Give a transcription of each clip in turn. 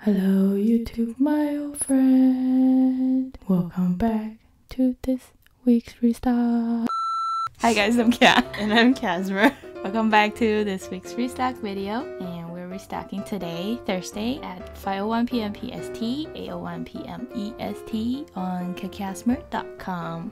Hello YouTube, my old friend. Welcome back to this week's Restock. Hi guys, I'm Kya. And I'm Kyakyasmr. Welcome back to this week's Restock video. And we're restocking today, Thursday at 5:01 p.m. PST, 8:01 p.m. EST on Kyakyasmr.com.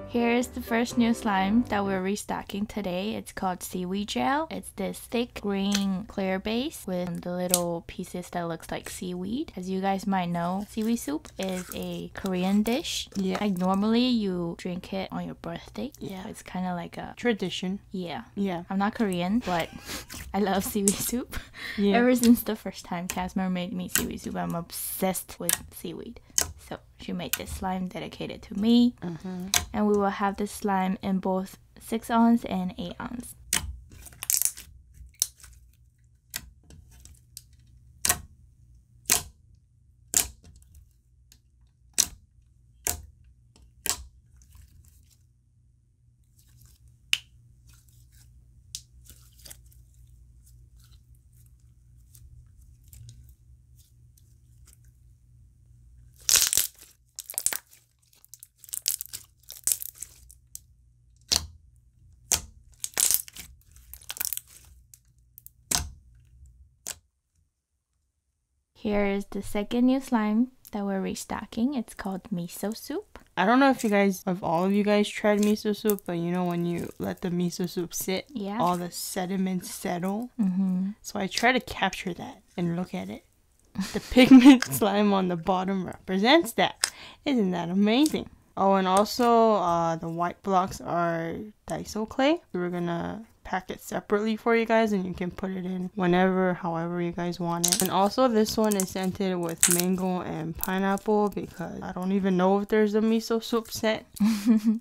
Here's the first new slime that we're restocking today. It's called Seaweed Gel. It's this thick green clear base with the little pieces that looks like seaweed. As you guys might know, seaweed soup is a Korean dish. Yeah. Like normally you drink it on your birthday. Yeah. It's kind of like a Tradition. yeah. Yeah. I'm not Korean, but I love seaweed soup. Yeah. Ever since the first time Kyakyasmr made me seaweed soup, I'm obsessed with seaweed. So she made this slime dedicated to me. And we will have this slime in both 6 ounce and 8 ounce. Here is the second new slime that we're restocking. It's called Miso Soup. I don't know if all of you guys tried miso soup, but you know when you let the miso soup sit, Yeah. all the sediments settle. So I try to capture that and look at it. The pigment slime on the bottom represents that. Isn't that amazing? Oh, and also the white blocks are Daiso clay. We're gonna pack it separately for you guys and you can put it in whenever, however you guys want it. And also this one is scented with mango and pineapple because I don't even know if there's a miso soup scent.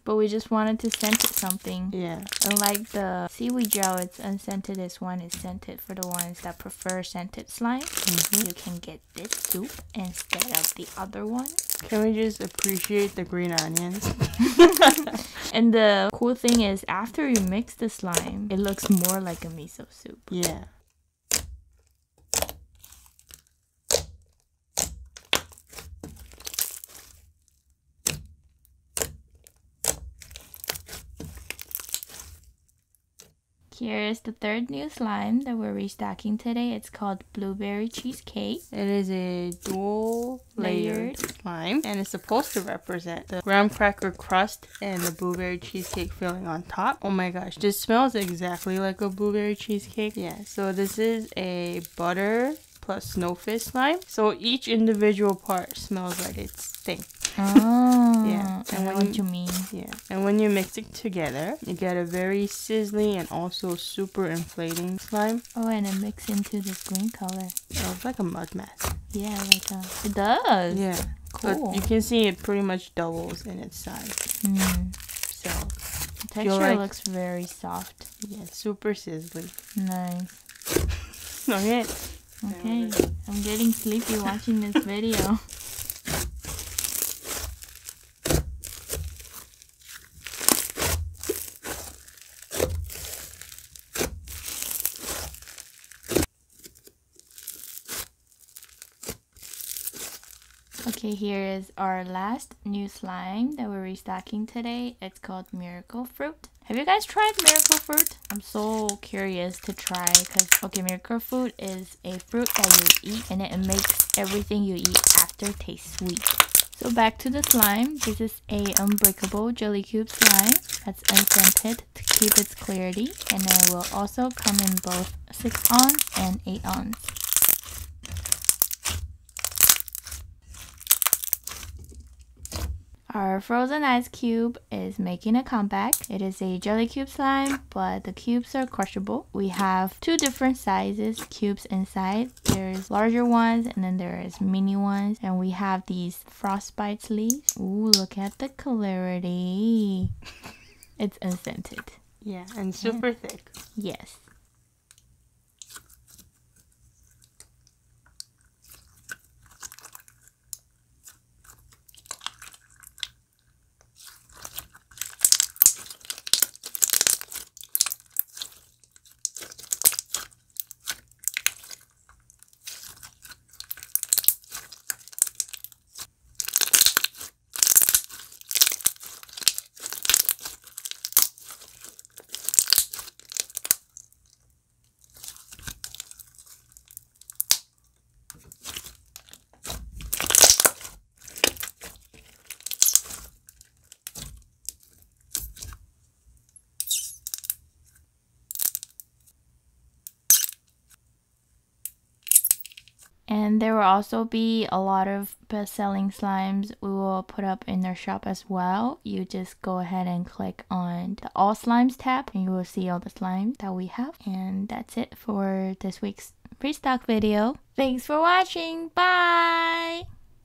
But we just wanted to scent it something. Yeah. Unlike the seaweed gel, it's unscented. This one is scented for the ones that prefer scented slime. You can get this soup instead of the other one. Can we just appreciate the green onions? And the cool thing is after you mix the slime, it looks more like a miso soup. Yeah. Here's the third new slime that we're restocking today. It's called Blueberry Cheesecake. It is a dual layered slime and it's supposed to represent the graham cracker crust and the blueberry cheesecake filling on top. Oh my gosh, this smells exactly like a blueberry cheesecake. Yeah, so this is a butter plus snowfish slime. So each individual part smells like its thing. Oh, yeah. I know what you mean. Yeah, and when you mix it together, you get a very sizzling and also super inflating slime. Oh, and it mixes into this green color. Oh, it's like a mud mask. Yeah, like a... It does. Yeah. Cool. But you can see it pretty much doubles in its size. So the texture looks very soft. Yeah, super sizzly. Nice. Okay. Okay, I'm getting sleepy watching this video. Okay, here is our last new slime that we're restocking today. It's called Miracle Fruit. Have you guys tried Miracle Fruit? I'm so curious to try because, okay, Miracle Fruit is a fruit that you eat and it makes everything you eat after taste sweet. So back to the slime. This is a unbreakable jelly cube slime that's unscented to keep its clarity, and then it will also come in both 6 ounce and 8 ounce. Our frozen ice cube is making a comeback. It is a jelly cube slime, but the cubes are crushable. We have 2 different sizes cubes inside. There's larger ones and then there is mini ones. And we have these frostbite sleeves. Ooh, look at the clarity. It's unscented. Yeah, and super thick. Yes. And there will also be a lot of best-selling slimes we will put up in their shop as well. You just go ahead and click on the All Slimes tab and you will see all the slimes that we have. And that's it for this week's restock video. Thanks for watching. Bye!